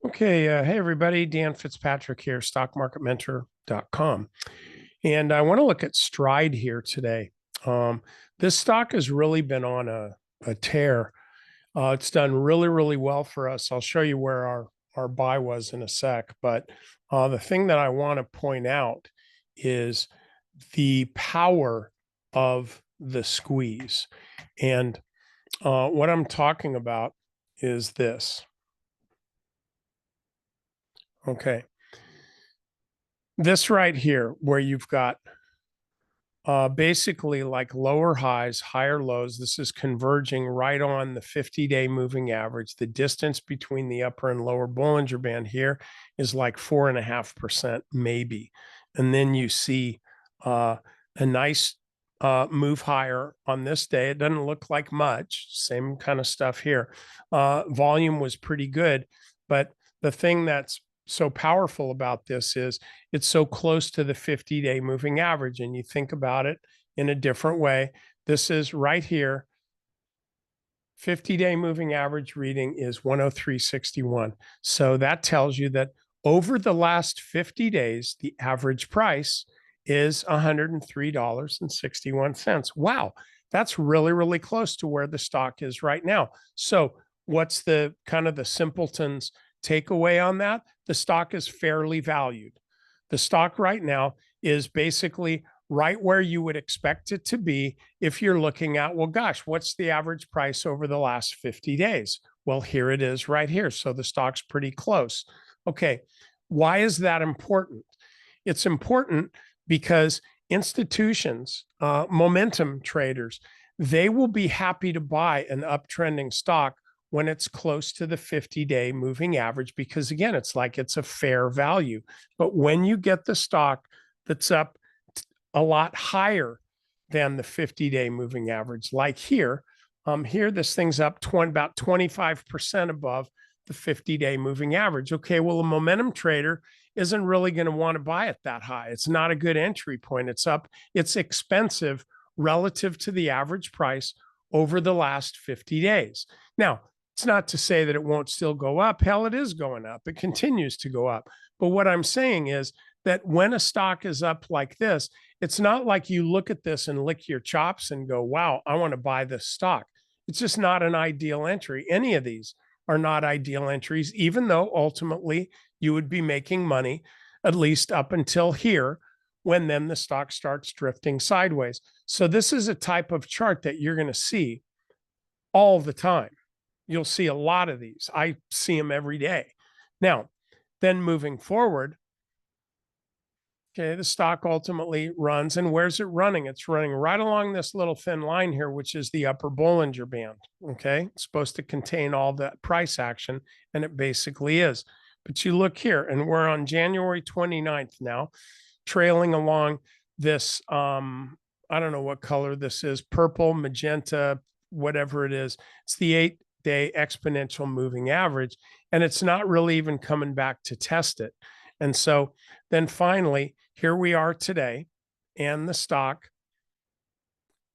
Okay, hey everybody, Dan Fitzpatrick here, stockmarketmentor.com. And I want to look at Stride here today. This stock has really been on a tear. It's done really, really well for us. I'll show you where our buy was in a sec. But the thing that I want to point out is the power of the squeeze. And what I'm talking about is this. Okay. This right here, where you've got basically like lower highs, higher lows. This is converging right on the 50-day moving average. The distance between the upper and lower Bollinger Band here is like 4.5%, maybe. And then you see a nice move higher on this day. It doesn't look like much, same kind of stuff here. Volume was pretty good, but the thing that's so powerful about this is it's so close to the 50-day moving average. And you think about it in a different way. This is right here. 50-day moving average reading is 103.61. So that tells you that over the last 50 days, the average price is $103.61. Wow, that's really, really close to where the stock is right now. So what's the kind of the simpleton's takeaway on that? The stock is fairly valued. The stock right now is basically right where you would expect it to be if you're looking at, well, gosh, what's the average price over the last 50 days? Well, here it is right here. So the stock's pretty close. Okay, why is that important? It's important because institutions, momentum traders, they will be happy to buy an uptrending stock when it's close to the 50-day moving average, because again, it's like it's a fair value. But when you get the stock that's up a lot higher than the 50-day moving average, like here, here this thing's up about 25% above the 50-day moving average. Okay, well, a momentum trader isn't really going to want to buy it that high. It's not a good entry point. It's expensive relative to the average price over the last 50 days. Now, it's not to say that it won't still go up. Hell, it is going up. It continues to go up. But what I'm saying is that when a stock is up like this, it's not like you look at this and lick your chops and go, wow, I want to buy this stock. It's just not an ideal entry. Any of these are not ideal entries, even though ultimately you would be making money, at least up until here, when then the stock starts drifting sideways. So this is a type of chart that you're going to see all the time. You'll see a lot of these. I see them every day. Now, then moving forward, okay, the stock ultimately runs. And where's it running? It's running right along this little thin line here, which is the upper Bollinger Band. Okay, it's supposed to contain all that price action, and it basically is. But you look here, and we're on January 29th now, trailing along this, I don't know what color this is, purple, magenta, whatever it is. It's the 8-day exponential moving average, and it's not really even coming back to test it. And so then finally, here we are today, and the stock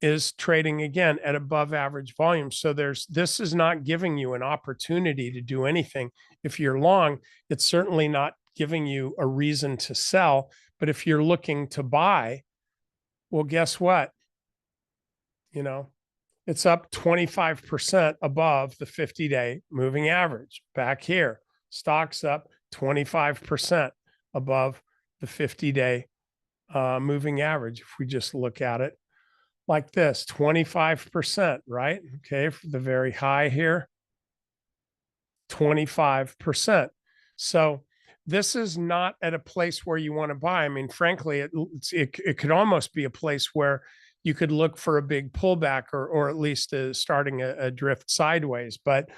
is trading again at above average volume. So this is not giving you an opportunity to do anything. If you're long, it's certainly not giving you a reason to sell. But if you're looking to buy, well, guess what? You know, it's up 25% above the 50-day moving average. Back here, stock's up 25% above the 50-day moving average. If we just look at it like this, 25%, right? Okay, for the very high here, 25%. So this is not at a place where you want to buy. I mean, frankly, it could almost be a place where you could look for a big pullback or at least starting a drift sideways. But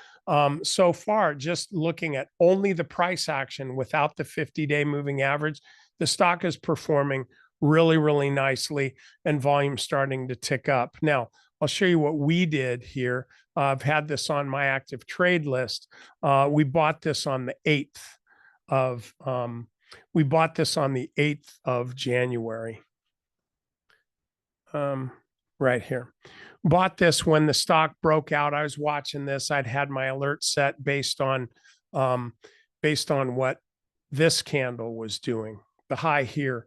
so far, just looking at only the price action without the 50-day moving average, the stock is performing really, really nicely and volume starting to tick up. Now, I'll show you what we did here. I've had this on my active trade list. We bought this on the 8th of January. Right here. Bought this when the stock broke out. I was watching this. I'd had my alert set based on based on what this candle was doing. The high here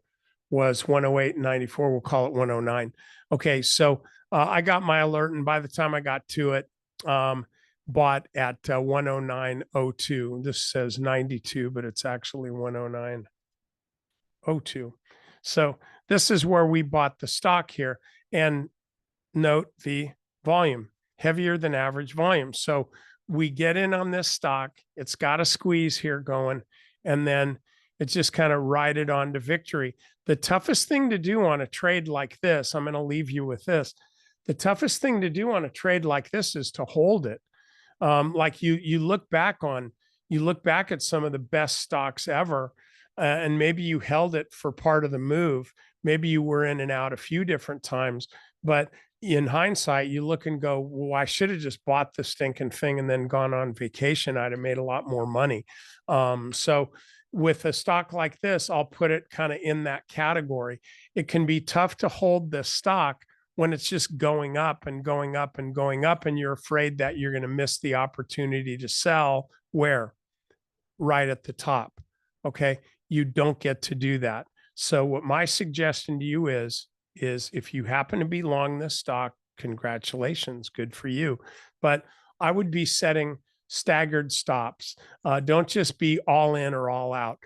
was 108.94. We'll call it 109. Okay, so I got my alert, and by the time I got to it, bought at 109.02. This says 92, but it's actually 109.02. So this is where we bought the stock here. And note the volume, heavier than average volume. So we get in on this stock. It's got a squeeze here going, and then it's just kind of ride it on to victory. The toughest thing to do on a trade like this, I'm going to leave you with this. The toughest thing to do on a trade like this is to hold it. Like you look back at some of the best stocks ever, and maybe you held it for part of the move. Maybe you were in and out a few different times, but in hindsight, you look and go, well, I should have just bought the stinking thing and then gone on vacation. I'd have made a lot more money. So with a stock like this, I'll put it kind of in that category. It can be tough to hold this stock when it's just going up and going up and going up, and you're afraid that you're going to miss the opportunity to sell where? Right at the top. Okay. You don't get to do that. So what my suggestion to you is if you happen to be long this stock, congratulations, good for you. But I would be setting staggered stops. Don't just be all in or all out.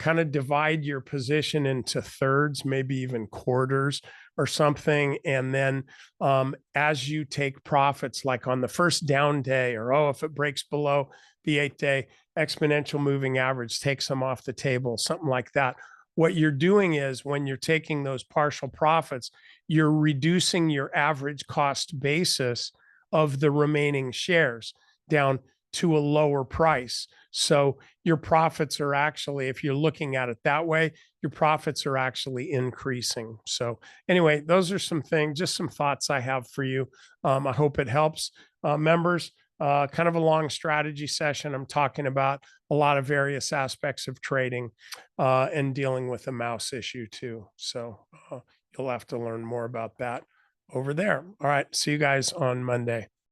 Kind of divide your position into thirds, maybe even quarters or something. And then as you take profits, like on the first down day, or if it breaks below the 8-day exponential moving average, take some off the table, something like that. What you're doing is when you're taking those partial profits, you're reducing your average cost basis of the remaining shares down to a lower price. So your profits are actually, if you're looking at it that way, your profits are actually increasing. So anyway, those are some things, just some thoughts I have for you. I hope it helps members. Kind of a long strategy session. I'm talking about a lot of various aspects of trading and dealing with a mouse issue too. So you'll have to learn more about that over there. All right. See you guys on Monday.